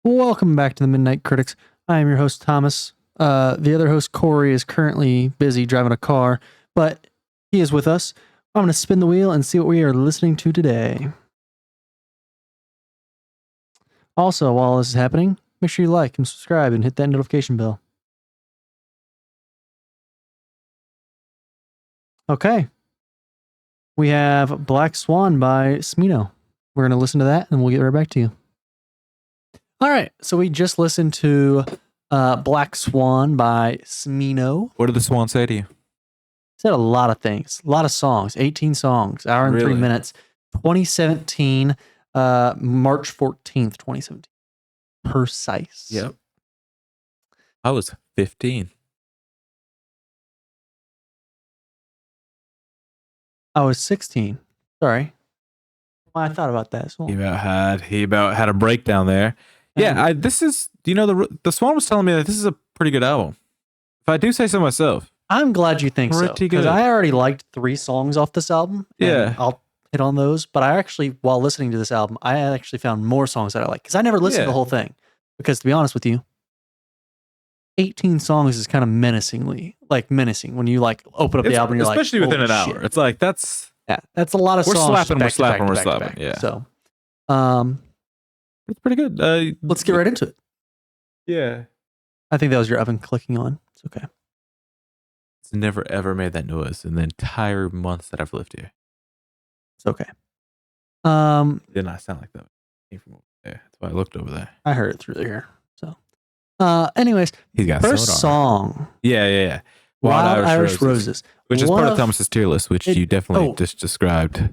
Welcome back to the Midnight Critics. I am your host, Thomas. The other host, Corey, is currently busy driving a car, but he is with us. I'm going to spin the wheel and see what we are listening to today. Also, while this is happening, make sure you like and subscribe and hit that notification bell. Okay. We have Black Swan by Smino. We're going to listen to that and we'll get right back to you. All right. So we just listened to Black Swan by Smino. What did the swan say to you? Said a lot of things, a lot of songs, 18 songs, hour and 3 minutes, 2017, March 14th, 2017. Precise. Yep. I was 15. I was 16. Sorry. I thought about that as well. He about had a breakdown there. Yeah, this is, the Swan was telling me that this is a pretty good album. If I do say so myself. I'm glad you think so. Pretty good. Because I already liked 3 songs off this album. Yeah. I'll hit on those. But I actually, while listening to this album, I actually found more songs that I like. Because I never listened to the whole thing. Because to be honest with you, 18 songs is kind of menacing when you open up the album and you're especially within an hour. It's like, that's a lot of songs. We're slapping. Yeah. So, it's pretty good. Let's get right into it. Yeah. I think that was your oven clicking on. It's okay. It's never ever made that noise in the entire months that I've lived here. It's okay. It did not sound like that. It came from over there. That's why I looked over there. I heard it through here. So, anyways, he's got first song. Yeah. Wild Irish Roses, which is part of Thomas's tier list, which you definitely just described.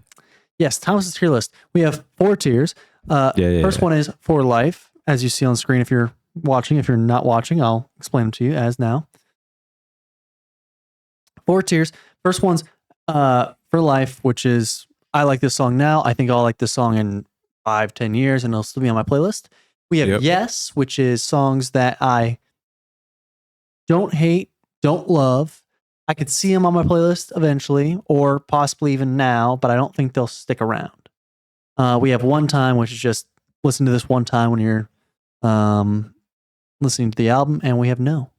Yes, Thomas's tier list. We have 4 tiers. First one is For Life, as you see on screen. If you're watching, if you're not watching, I'll explain them to you as now. 4 tiers. First one's For Life, which is, I like this song now. I think I'll like this song in 5-10 years, and it'll still be on my playlist. We have Yes, which is songs that I don't hate, don't love. I could see them on my playlist eventually, or possibly even now, but I don't think they'll stick around. We have One Time, which is just listen to this one time when you're listening to the album, and we have No.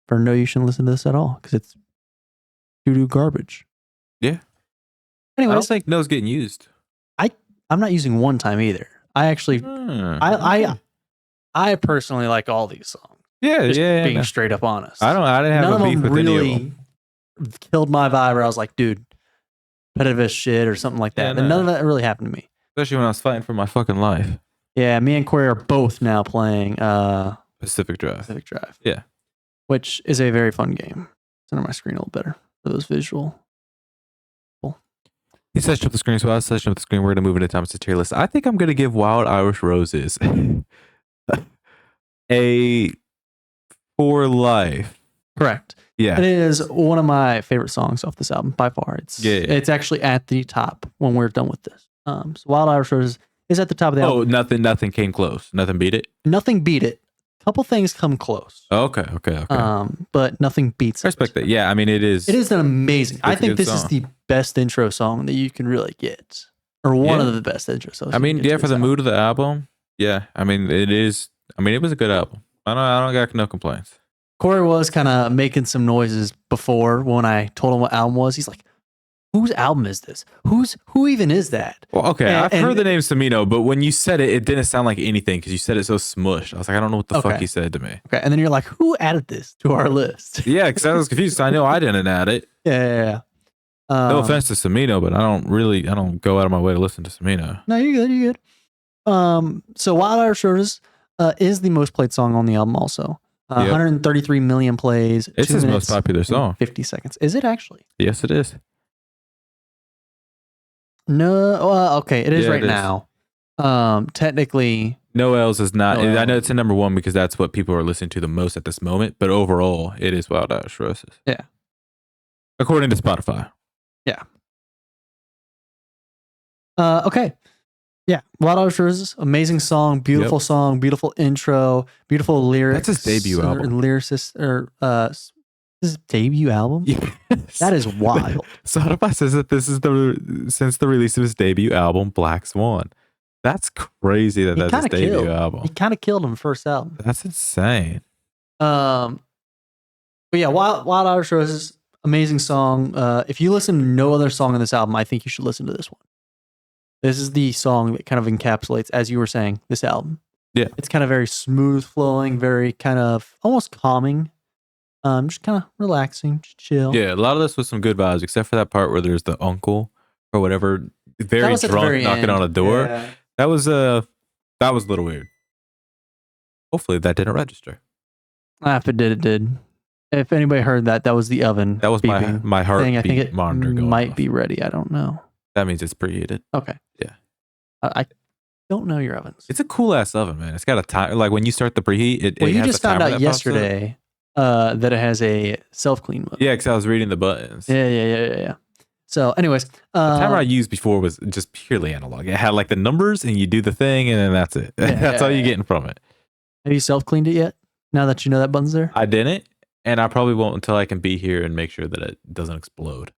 For No, you shouldn't listen to this at all because it's doo-doo garbage. Yeah. Anyway, I don't think No's getting used. I'm not using One Time either. I actually, I personally like all these songs. Yeah, being straight up honest. I didn't have a beef with any of them. Killed my vibe where I was like, dude, repetitive shit or something like that. And none of that really happened to me. Especially when I was fighting for my fucking life. Yeah, me and Corey are both now playing Pacific Drive. Yeah. Which is a very fun game. It's under my screen a little better for those visual. Cool. He touched up the screen, so I was touching up the screen. We're going to move into Thomas' tier list. I think I'm going to give Wild Irish Roses a For Life. Correct. Yeah. It is one of my favorite songs off this album by far. It's actually at the top when we're done with this. So Wild Irish Roses is at the top of the album. Oh, nothing came close. Nothing beat it? Nothing beat it. Couple things come close. Okay. But nothing beats I respect that. Yeah, I mean, it is. It is an amazing. I think this is the best intro song that you can really get. Or one of the best intro songs. I mean, for the mood of the album. Yeah, I mean, it is. I mean, it was a good album. I don't got no complaints. Corey was kind of making some noises before when I told him what album was. He's like, whose album is this? Who even is that? Well, okay, I've heard the name Smino, but when you said it, it didn't sound like anything because you said it so smushed. I was like, I don't know what the fuck he said to me. Okay, and then you're like, who added this to our list? Yeah, because I was confused. I know I didn't add it. Yeah. No offense to Smino, but I don't go out of my way to listen to Smino. No, you're good. So Wild Irish Roses is the most played song on the album also. 133 million plays. It's his most popular song. 50 seconds. Is it actually? Yes, it is. No, okay, it is right now. Technically, Noel's is not. I know it's in number 1 because that's what people are listening to the most at this moment. But overall, it is Wild Irish Roses. Yeah, according to Spotify. Yeah. Okay. Yeah, Wild Irish Roses, amazing song, beautiful song, beautiful intro, beautiful lyrics. That's his debut album. Lyricist his debut album? Yes. That is wild. Spotify says that this is since the release of his debut album, Black Swan. That's crazy that that's his debut album. He kind of killed him first album. That's insane. But yeah, Wild Irish Roses, amazing song. If you listen to no other song on this album, I think you should listen to this one. This is the song that kind of encapsulates, as you were saying, this album. Yeah. It's kind of very smooth flowing, very kind of almost calming. Just kind of relaxing, just chill. Yeah, a lot of this was some good vibes, except for that part where there's the uncle or whatever, very drunk, knocking on a door. Yeah. That was a little weird. Hopefully that didn't register. If it did, it did. If anybody heard that, that was the oven. That was my heart thing. I think it monitor going might off. be ready. I don't know. That means it's preheated. Okay. Yeah. I don't know your ovens. It's a cool ass oven, man. It's got a time. Like when you start the preheat, it you has just a timer found out that pops up. yesterday that it has a self-clean mode. Yeah, because I was reading the buttons. Yeah. So, anyways, The timer I used before was just purely analog. It had like the numbers, and you do the thing, and then that's it. That's all you're getting from it. Have you self-cleaned it yet? Now that you know that button's there? I didn't, and I probably won't until I can be here and make sure that it doesn't explode.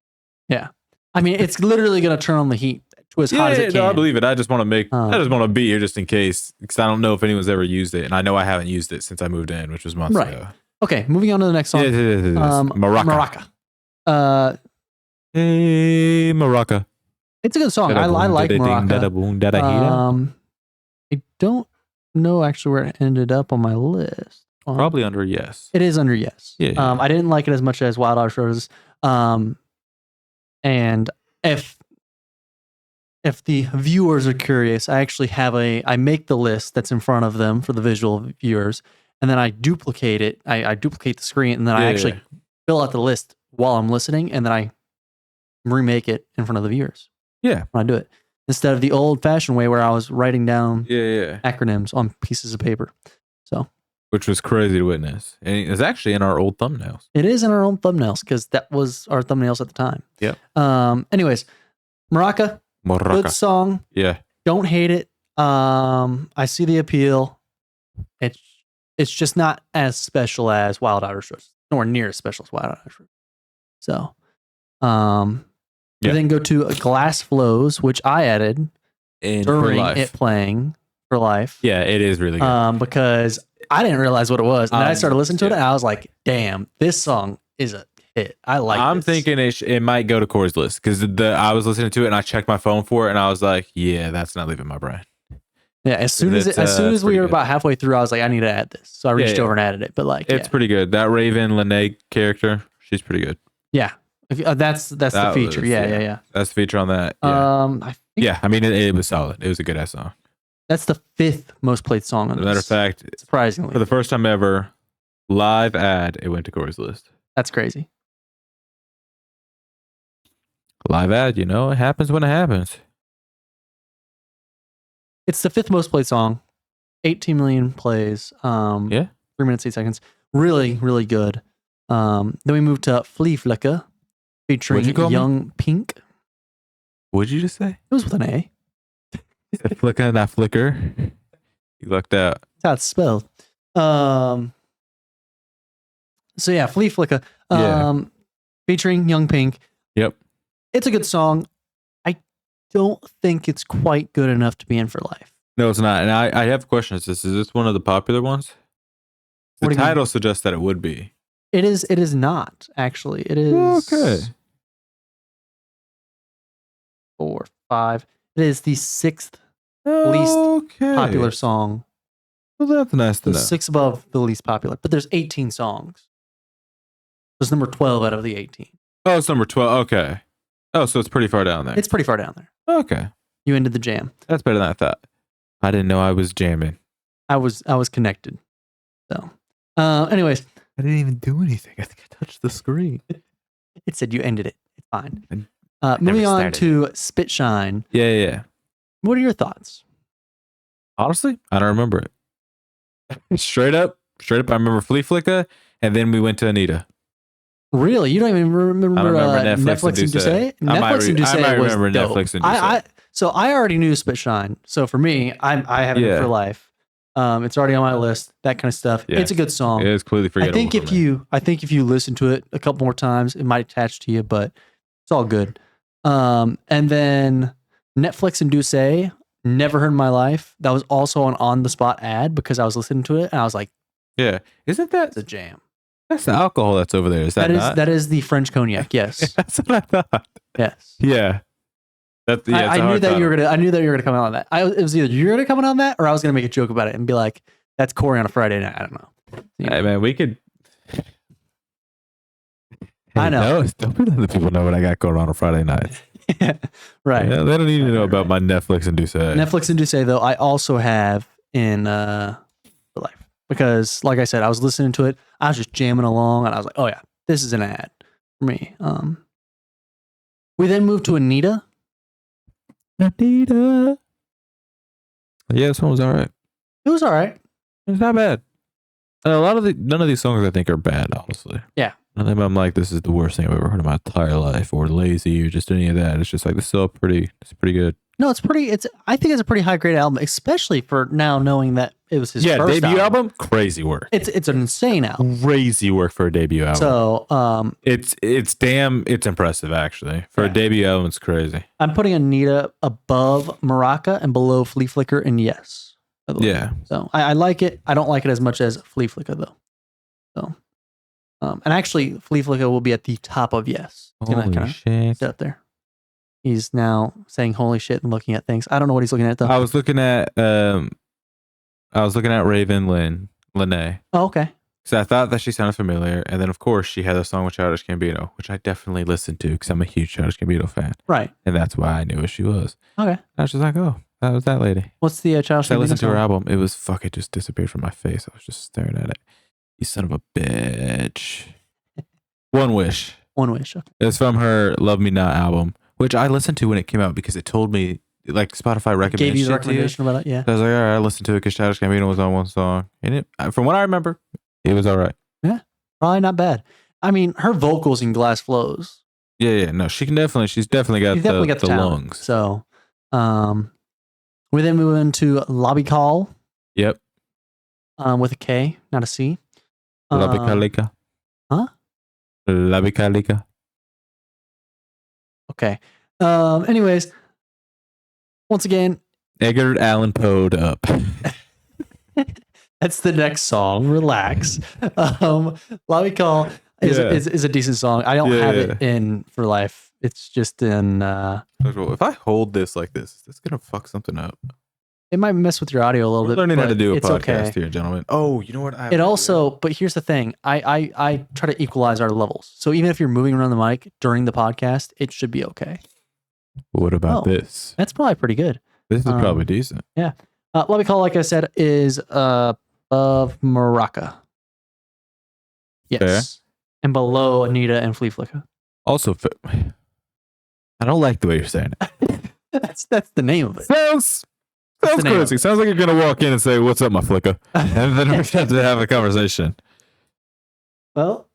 Yeah. I mean, it's literally going to turn on the heat to as hot as it can. No, I believe it. I just want to be here just in case, because I don't know if anyone's ever used it, and I know I haven't used it since I moved in, which was months ago. Okay, moving on to the next song. Maraca. Hey, Maraca. It's a good song. I like Maraca. I don't know actually where it ended up on my list. Probably under yes. It is under yes. Yeah. I didn't like it as much as Wild Irish Roses. And if the viewers are curious, I actually have I make the list that's in front of them for the visual viewers, and then I duplicate it. I duplicate the screen, and then I actually fill out the list while I'm listening, and then I remake it in front of the viewers. Yeah. When I do it. Instead of the old-fashioned way where I was writing down acronyms on pieces of paper. So, which was crazy to witness. And it's actually in our old thumbnails. It is in our old thumbnails because that was our thumbnails at the time. Yep. Anyways, Maraca. Good song. Yeah. Don't hate it. I see the appeal. It's just not as special as Wild Irish Roses. Nowhere near as special as Wild Irish Roses. So, we then go to Glass Flows, which I added during it playing for life. Yeah, it is really good. Because I didn't realize what it was. And then I started listening to it, and I was like, damn, this song is a hit. I like I'm thinking it might go to Corey's list, because I was listening to it, and I checked my phone for it, and I was like, yeah, that's not leaving my brain. Yeah, as soon as we were about halfway through, I was like, I need to add this. So I reached over and added it. But it's pretty good. That Raven Lene character, she's pretty good. Yeah. That's the feature. Yeah. That's the feature on that. Yeah. I mean, it was solid. It was a good ass song. That's the 5th most played song on this. As a matter of fact, surprisingly, for the first time ever, live ad, it went to Corey's list. That's crazy. Live ad, it happens when it happens. It's the 5th most played song. 18 million plays. 3 minutes, 8 seconds. Really, really good. Then we move to Flea Flicker featuring Young Pink. What'd you just say? It was with an A. Flicker, not Flicker. You lucked out. That's how it's spelled. So yeah, Flea Flicker. Featuring Young Pink. Yep. It's a good song. I don't think it's quite good enough to be in for life. No, it's not. And I have questions. Is this one of the popular ones? The title suggests that it would be. It is not, actually. It is okay. 4, 5. It is the 6th least popular song. Well, that's nice to know. 6 above the least popular. But there's 18 songs. It's number 12 out of the 18. Oh, it's number 12. Okay. Oh, so it's pretty far down there. It's pretty far down there. Okay. You ended the jam. That's better than I thought. I didn't know I was jamming. I was connected. So, anyways. I didn't even do anything. I think I touched the screen. It said you ended it. It's fine. Moving on to Spit Shine. Yeah. What are your thoughts? Honestly, I don't remember it. Straight up, I remember Flea Flicker, and then we went to Anita. Really? You don't even remember Netflix and Douce? Netflix and Douce was dope. Netflix and Douce. So I already knew Spit Shine. So for me, I have it for life. It's already on my list. That kind of stuff. Yeah. It's a good song. It is completely forgettable. I think if you listen to it a couple more times, it might attach to you, but it's all good. And then Netflix and Douce Never heard in my life. That was also an on the spot ad because I was listening to it and I was like, Yeah. Isn't that it's a jam. That's the alcohol that's over there? Is that not? That is the French cognac. Yes. That's what I thought. Yes. Yeah. I knew that you were gonna come out on that. It was either you're gonna come out on that or I was gonna make a joke about it and be like, "That's Corey on a Friday night." I don't know. Hey man, we could. I know. No, don't be letting the people know what I got going on Friday night. Right. Yeah, they don't need to know about my Netflix and Douce. Netflix and Douce, though, I also have in life because, like I said, I was listening to it. I was just jamming along, and I was like, "Oh yeah, this is an ad for me." We then moved to Anita. Anita. Yeah, this one was all right. It was all right. It's not bad. None of these songs I think are bad, honestly. Yeah. None of them I'm like, this is the worst thing I've ever heard in my entire life, or lazy, or just any of that. It's just like it's pretty good. No, I think it's a pretty high grade album, especially for now knowing that it was his first debut album. Crazy work. It's an insane album. Crazy work for a debut album. So it's impressive actually. For a debut album, it's crazy. I'm putting Anita above Maraca and below Flea Flicker and Yes. Yeah. So I like it. I don't like it as much as Flea Flicker though. So and actually Flea Flicker will be at the top of Yes. It's Holy shit. sit up there. He's now saying holy shit and looking at things. I don't know what he's looking at though. I was looking at Raven Lene. Oh, okay. So I thought that she sounded familiar, and then of course she had a song with Childish Gambino, which I definitely listened to because I'm a huge Childish Gambino fan. Right. And that's why I knew who she was. Okay. And I was just like, oh, that was that lady. What's the Childish I Gambino listened to her song? album. It was it just disappeared from my face. I was just staring at it. You son of a bitch. One Wish. One Wish. Okay. It's from her Love Me Not album, which I listened to when it came out because it told me, like, Spotify recommended Gave you the shit recommendation about it, yeah. So I was like, all right, I listened to it because Childish Gambino was on one song. And it, from what I remember, it was all right. Yeah, probably not bad. I mean, her vocals in Glass Flows. Yeah. No, she's definitely got the talent. lungs. So, we then move into Lobby Call. Yep. With a K, not a C. Lobby Kalika. Huh? Lobby Kalika. Okay. Anyways, once again, Edgar Allan Poe'd up. that's the next song. Relax. Lobby Call is a decent song. I don't have it in For Life. It's just in. If I hold this like this, it's gonna fuck something up. It might mess with your audio a little bit. Learning how to do a it's podcast okay. here, gentlemen. Oh, you know what? It also, but here's the thing. I try to equalize our levels. So even if you're moving around the mic during the podcast, it should be okay. What about this? That's probably pretty good. This is probably decent. Yeah. Lobby Call, like I said, is above Maraca. Yes. Fair. And below Anita and Flea Flicker. Also, I don't like the way you're saying it. That's the name of it. Sounds crazy. Sounds like you're gonna walk in and say, "What's up, my flicker?" And then we're going to have a conversation. Well,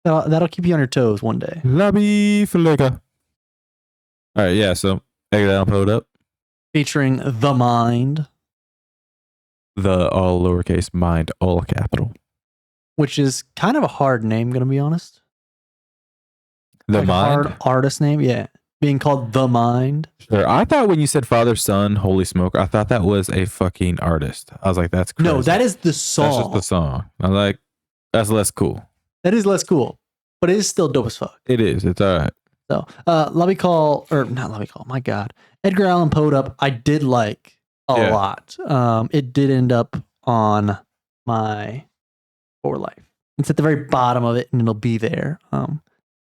that'll keep you on your toes one day. Lobby flicker. All right, yeah. So Edgar Allan Poe'd up. Featuring The Mind. The all lowercase, mind all capital. Which is kind of a hard name, gonna be honest. The like Mind? Hard artist name, yeah. Being called The Mind. Sure. I thought when you said Father, Son, Holy Smoke, I thought that was a fucking artist. I was like, that's crazy. No, that is the song. That's just the song. I was like, that's less cool. That is less cool, but it is still dope as fuck. It is. It's all right. So, Lobby Call, or not Lobby Call, my God. Edgar Allan Poe'd Up, I did like a lot. It did end up on my For Life. It's at the very bottom of it, and it'll be there.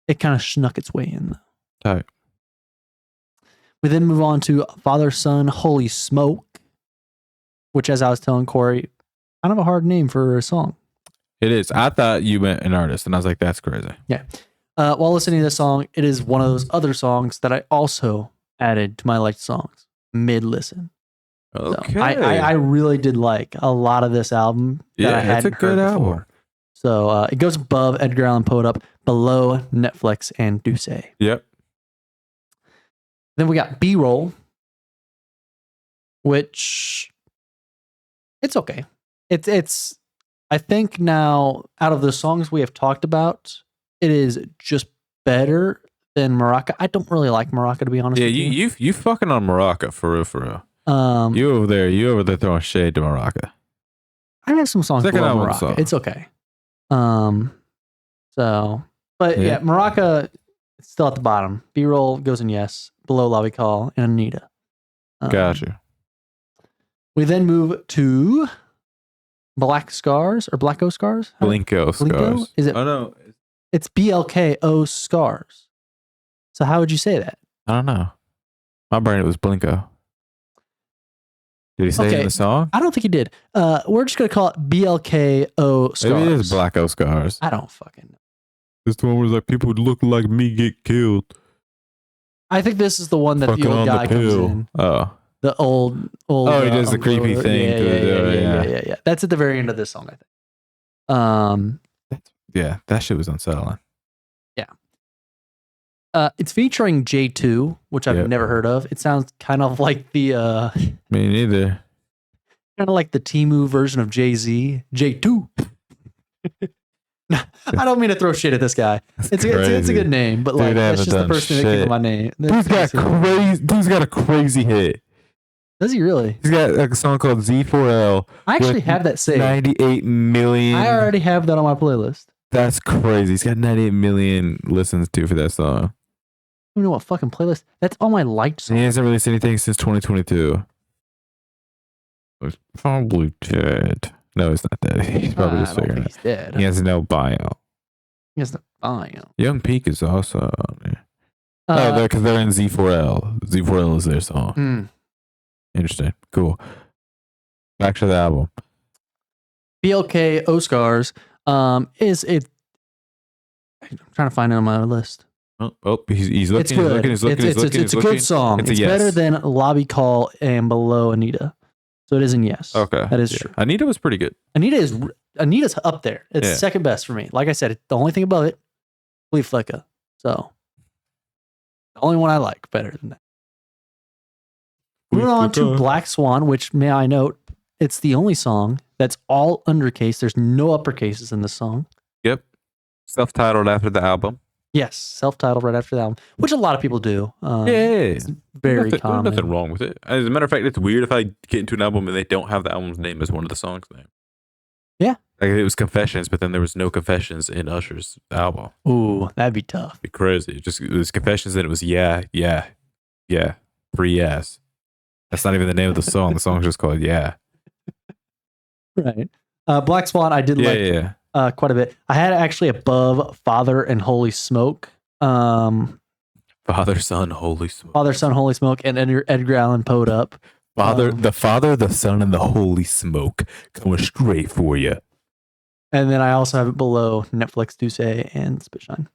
It kind of snuck its way in, though. All right. We then move on to Father, Son, Holy Smoke, which, as I was telling Corey, kind of a hard name for a song. It is. I thought you meant an artist, and I was like, that's crazy. Yeah. While listening to this song, it is one of those other songs that I also added to my liked songs mid-listen. Okay. So I really did like a lot of this album that I hadn't it's a good heard album. before. So it goes above Edgar Allan Poe'd Up, below Netflix and Douce. Yep. Then we got B-Roll, which it's okay. It's I think now out of the songs we have talked about, it is just better than Maraca. I don't really like Maraca, to be honest. Yeah, with you. you fucking on Maraca for real. You over there throwing shade to Morocco. I have some songs Second below album Morocco. song. It's okay. But Morocco, it's still at the bottom. B-roll goes in yes. Below Lobby Call and Anita. Gotcha. We then move to Black Scars or Blacko Scars? Blinko Scars. Is it? Oh no. It's BLKO Scars. So how would you say that? I don't know. My brain, it was Blinko. Did he say it in the song? I don't think he did. We're just going to call it BLKO Scars. Maybe it is Blacko Scars. I don't fucking know. This one was like, people look like me get killed. I think this is the one that the old guy comes in. Oh. The old. Oh, he does the creepy thing. Yeah. That's at the very end of this song, I think. Yeah, that shit was unsettling. Yeah. It's featuring J2, which I've never heard of. It sounds kind of like the me neither. Kind of like the Temu version of Jay-Z. J2. I don't mean to throw shit at this guy. It's a good name, but like that's just the first thing that came to my name. Dude's got a crazy hit. Does he really? He's got a song called Z4L. I actually have that saved. 98 million. I already have that on my playlist. That's crazy. He's got 98 million listens to for that song. I don't know what fucking playlist. That's all my liked songs. He hasn't released anything since 2022. He's probably dead. No, he's not dead. He's probably just figuring it. He's dead. He has no bio. He has no bio. Young Peak is also on there. Because they're in Z4L. Z4L is their song. Interesting. Cool. Back to the album. BLK Oscars is it. I'm trying to find it on my list. Oh, he's looking. It's good. It's a good song. It's better than Lobby Call and Below Anita. So it is in yes. Okay. That is true. Anita was pretty good. Anita's up there. It's second best for me. Like I said, the only thing above it, Flea Flicka. So the only one I like better than that. Moving on to Black Swan, which may I note, it's the only song that's all undercase. There's no uppercases in this song. Yep. Self-titled after the album. Yes, self-titled right after the album, which a lot of people do. It's very common. There's nothing wrong with it. As a matter of fact, it's weird if I get into an album and they don't have the album's name as one of the songs' name. Yeah. Like it was Confessions, but then there was no Confessions in Usher's album. Ooh, that'd be tough. It'd be crazy. It was Confessions, and it was 3 yes. That's not even the name of the song. The song's just called Yeah. Right. Black Swan, I did like quite a bit. I had actually above Father and Holy Smoke. Father, Son, Holy Smoke. Father, Son, Holy Smoke, and Edgar Allan Poe'd Up. The Father, the Son, and the Holy Smoke coming straight for you. And then I also have it below Netflix, Duce, and Spitshine.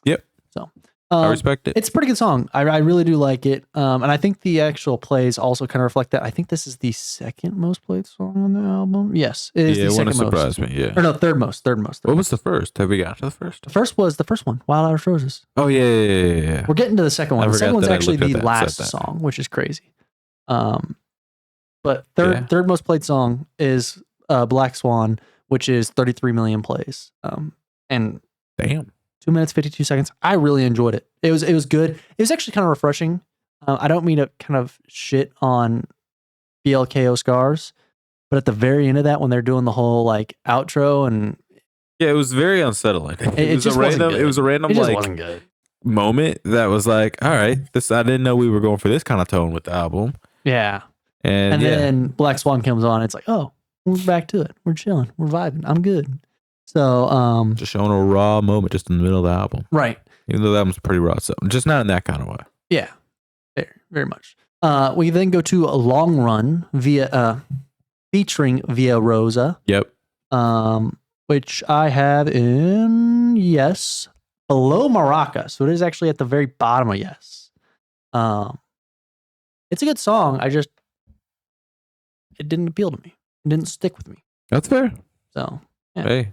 Yep. So I respect it. It's a pretty good song. I really do like it. And I think the actual plays also kind of reflect that. I think this is the second most played song on the album. Yes, it is the second most. It wouldn't surprise me, yeah. Or no, third most. What was the first? Have we got to the first? The first was the first one, Wild Irish Roses. Oh, yeah. We're getting to the second one. The second one's actually the last song, which is crazy. But third most played song is Black Swan, which is 33 million plays. And damn. 2 minutes, 52 seconds. I really enjoyed it. It was good. It was actually kind of refreshing. I don't mean to kind of shit on BLKO Scars, but at the very end of that, when they're doing the whole like outro and it was very unsettling. It was a random like wasn't good moment that was like, all right, I didn't know we were going for this kind of tone with the album. Yeah. And then Black Swan comes on. It's like, oh, we're back to it. We're chilling. We're vibing. I'm good. So, just showing a raw moment just in the middle of the album. Right. Even though the album's pretty raw, so just not in that kind of way. Yeah. Very much. We then go to a Long Run featuring Via Rosa. Yep. Which I have in yes, below Maraca. So it is actually at the very bottom of yes. It's a good song. It didn't appeal to me. It didn't stick with me. That's fair. So, yeah. Hey.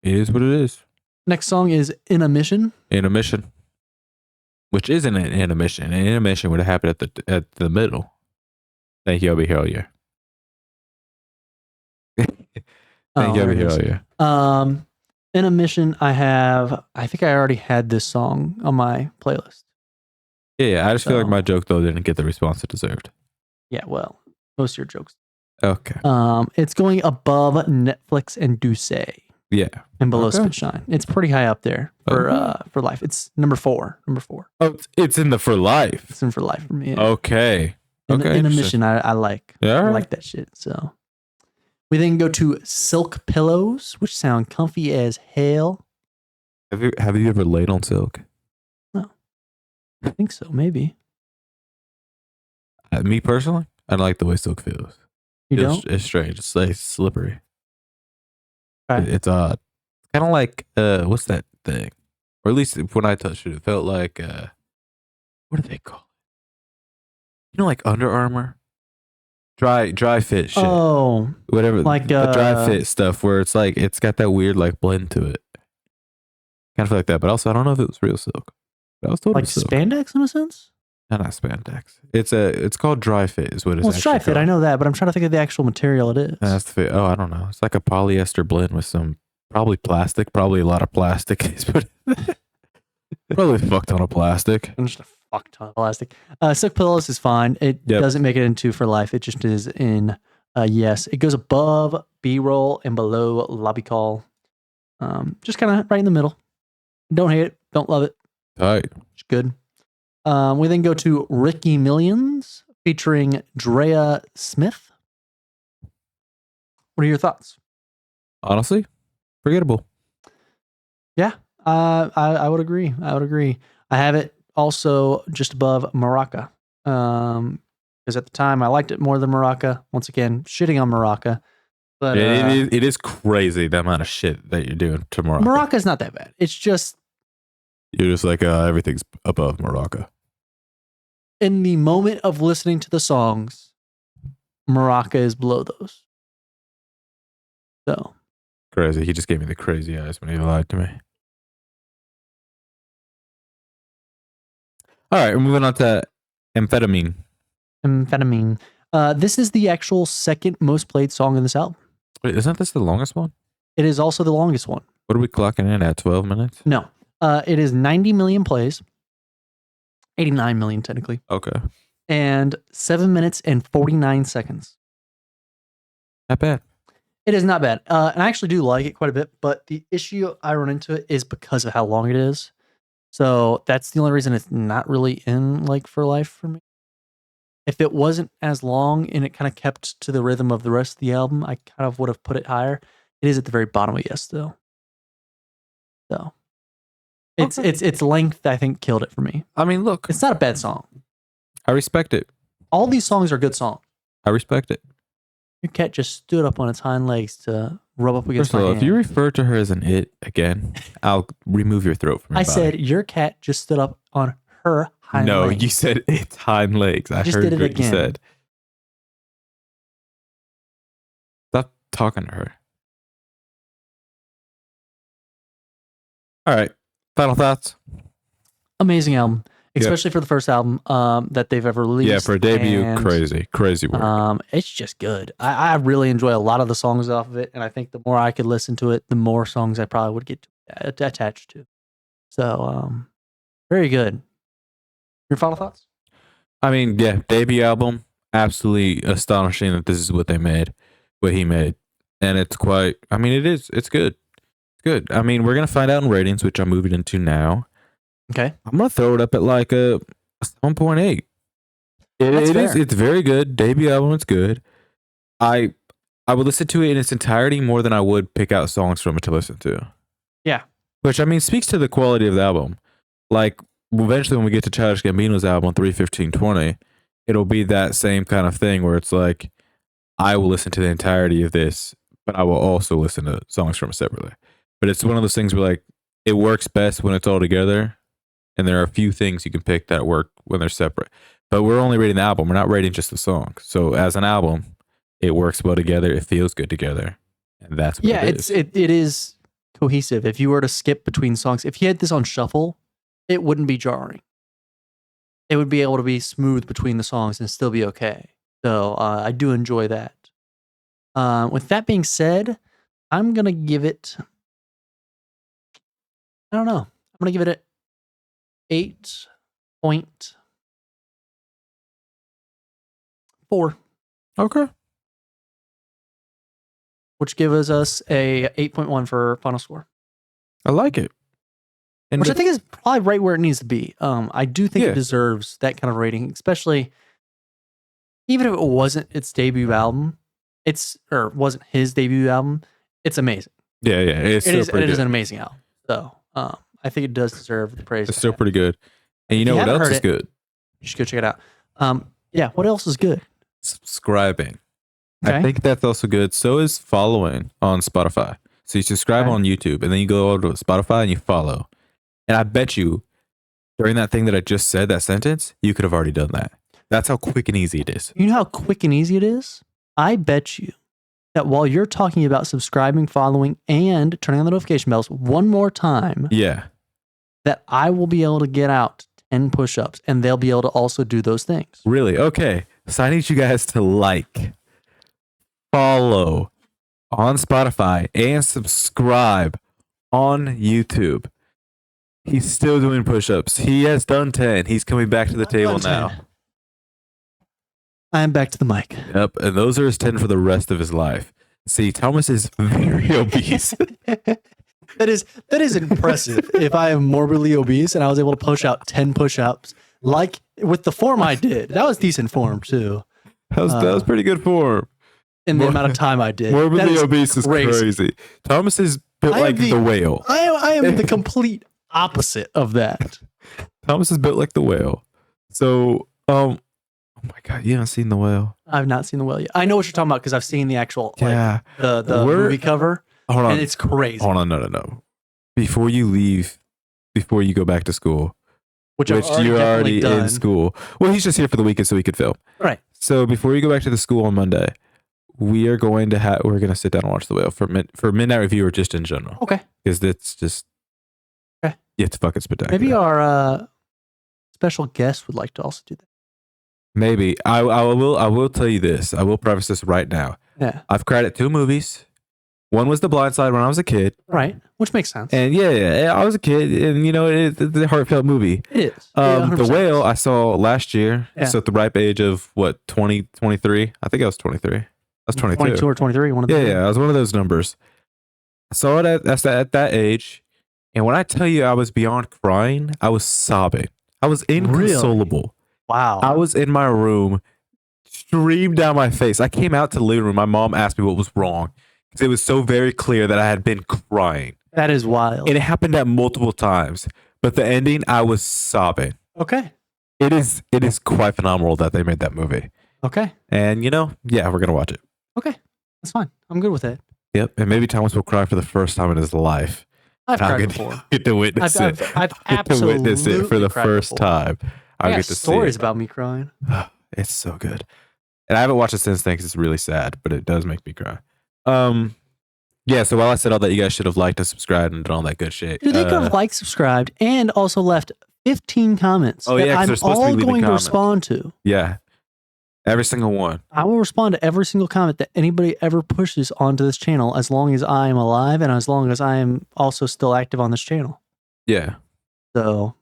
It is what it is. Next song is In a Mission. In a Mission. Which isn't an intermission. An intermission would have happened at the middle. Thank you, Obi Hell yeah. Thank you, Obi Hell yeah. In a Mission, I think I already had this song on my playlist. Yeah, I just feel like So- my joke though didn't get the response it deserved. Yeah, well, most of your jokes. Okay. It's going above Netflix and Duce Yeah. and below Okay. Spit Shine. It's pretty high up there for Okay. for life. It's number 4. Number 4. Oh, it's in the for life. It's in for life for me. Yeah. Okay. In Okay. a mission, I like. Yeah, I alright. like that shit. So we then go to Silk Pillows, which sound comfy as hell. Have you ever laid on silk? I think so, maybe. Me personally, I don't like the way silk feels. You don't? It's strange. It's like slippery. Okay. It's odd. Kind of like what's that thing? Or at least when I touched it, it felt like what do they call it? You know, like Under Armour, dry fit shit. Oh, Whatever, like, the dry fit stuff where it's like it's got that weird like blend to it. Kind of feel like that, but also I don't know if it was real silk. But I was told like it was silk. spandex in a sense? No, not spandex. It's called dry fit is what it's Well, it's dry actually fit. I called. know that, but I'm trying to think of the actual material it is. That's the fit. Oh, I don't know. It's like a polyester blend with some probably plastic, probably a lot of plastic. Probably fucked on a plastic. I'm just a fuck ton of plastic. Silk Pillows is fine. It Yep. doesn't make it into for life. It just is in yes. It goes above B-roll and below lobby call. Just kind of right in the middle. Don't hate it. Don't love it. Tight. It's good. We then go to Ricky Millions featuring Drea Smith. What are your thoughts? Honestly, forgettable. Yeah, I would agree. I have it also just above Maraca. Because at the time I liked it more than Maraca. Once again, shitting on Maraca. But It is crazy the amount of shit that you're doing to Morocco. Maraca's not that bad. It's just You're just like everything's above Morocco. in the moment of listening to the songs, Maraca is below those. So Crazy. He just gave me the crazy eyes when he lied to me. All right, we're moving on to amphetamine. This is the actual second most played song in this album. Wait, isn't this the longest one? It is also the longest one. What are we clocking in at? 12 minutes? No, it is 90 million plays, 89 million technically, Okay. and 7 minutes and 49 seconds. Not bad. It is not bad. And I actually do like it quite a bit, but the issue I run into it is because of how long it is. So that's the only reason it's not really in like for life for me. If it wasn't as long and it kind of kept to the rhythm of the rest of the album, I kind of would have put it higher. It is at the very bottom of yes though. So its length I think killed it for me. I mean, look, It's not a bad song. I respect it. All these songs are good songs. I respect it. Your cat just stood up on its hind legs to rub up against First of my all, hand. if you refer to her as an it again, I'll remove your throat from your I body. said your cat just stood up on her hind No, legs. you said its hind legs. I Just heard did it what again. you said. Stop talking to her. All right. Final thoughts? Amazing album, especially for the first album that they've ever released. Yeah, for a debut, and, crazy work. It's just good. I really enjoy a lot of the songs off of it, and I think the more I could listen to it, the more songs I probably would get attached to. So, very good. Your final thoughts? I mean, yeah, debut album, absolutely astonishing that this is what they made, what he made. And it's quite, I mean, it's good. It's good. I mean, we're going to find out in ratings, which I'm moving into now. Okay. I'm going to throw it up at like a 7.8. It's very good. Debut album, it's good. I would listen to it in its entirety more than I would pick out songs from it to listen to. Yeah. Which, I mean, speaks to the quality of the album. Like, eventually when we get to Childish Gambino's album 3:15:20, it'll be that same kind of thing where it's like I will listen to the entirety of this, but I will also listen to songs from it separately. But it's one of those things where like it works best when it's all together, and there are a few things you can pick that work when they're separate. But we're only rating the album, we're not rating just the song. So as an album, it works well together, it feels good together, and that's what it is. it is cohesive. If you were to skip between songs, if you had this on shuffle, it wouldn't be jarring. It would be able to be smooth between the songs and still be okay. So I do enjoy that. With that being said, I'm going to give it, I don't know. I'm going to give it an 8.5. 4, Okay. which gives us a 8.1 for final score. I like it. And Which I think is probably right where it needs to be. I do think Yeah. it deserves that kind of rating, especially even if it wasn't its debut album, or wasn't his debut album. It's amazing. yeah, it's It still is. pretty It good. is an amazing album. So I think it does deserve the praise. It's still pretty good. And you If know you what haven't else heard is it- good? You should go check it out. Yeah. What else is good? Subscribing. Okay. I think that's also good. So is following on Spotify. So you subscribe Okay. on YouTube and then you go over to Spotify and you follow. And I bet you during that thing that I just said, that sentence, you could have already done that. That's how quick and easy it is. You know how quick and easy it is? I bet you that while you're talking about subscribing, following, and turning on the notification bells one more time, Yeah. that I will be able to get out 10 push-ups and they'll be able to also do those things. Really? Okay. So I need you guys to like, follow on Spotify, and subscribe on YouTube. He's still doing push-ups. He has done 10. He's coming back to the table now. I am back to the mic. Yep. And those are his 10 for the rest of his life. See, Thomas is very obese. That is impressive. If I am morbidly obese and I was able to push out 10 push-ups, like with the form I did, that was decent form too. That was pretty good form. In the amount of time I did. Morbidly obese is crazy. Thomas is built I am like the whale. I am the complete opposite of that. Thomas is built like the whale. So, oh my God, you haven't seen the whale? I've not seen the whale yet. I know what you're talking about because I've seen the actual Yeah. the movie cover. Hold on. And it's crazy. Hold on, no. Before you leave, before you go back to school, Which you're already done. in school. Well, he's just here for the weekend so he could film. Right. So before you go back to the school on Monday, we're going to sit down and watch the whale for midnight review or just in general. Okay. Because it's just, Okay. It's fucking spectacular. Maybe our special guest would like to also do that. Maybe. I will tell you this. I will preface this right now. Yeah. I've cried at 2 movies. One was The Blind Side when I was a kid. Right. Which makes sense. And yeah, I was a kid, and it's a heartfelt movie. It is. The Whale I saw last year. Yeah. So at the ripe age of what, 20, 23? I think I was 23. I was 22. 22 or 23. One of the Yeah, I was one of those numbers. I saw it at that age, and when I tell you I was beyond crying, I was sobbing. I was inconsolable. Wow. I was in my room, streamed down my face. I came out to the living room. My mom asked me what was wrong because it was so very clear that I had been crying. That is wild. And it happened at multiple times. But the ending, I was sobbing. Okay. It is quite phenomenal that they made that movie. Okay. And yeah, we're gonna watch it. Okay. That's fine. I'm good with it. Yep. And maybe Thomas will cry for the first time in his life. I've And I'll cried get, before. get to witness it. I've Get to witness it for absolutely the cried first before. time. I I'll got get to see stories it. about me crying. It's so good. And I haven't watched it since then because it's really sad, but it does make me cry. Yeah, so while I said all that, you guys should have liked and subscribed and done all that good shit. Dude, they could have liked, subscribed, and also left 15 comments Oh, that yeah, 'cause I'm they're supposed to be all leaving going to comments. respond to. Yeah. Every single one. I will respond to every single comment that anybody ever pushes onto this channel as long as I am alive and as long as I am also still active on this channel. Yeah. So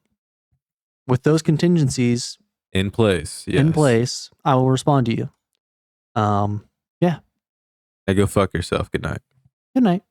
with those contingencies In place. Yes. in place, I will respond to you. Hey, go fuck yourself. Good night. Good night.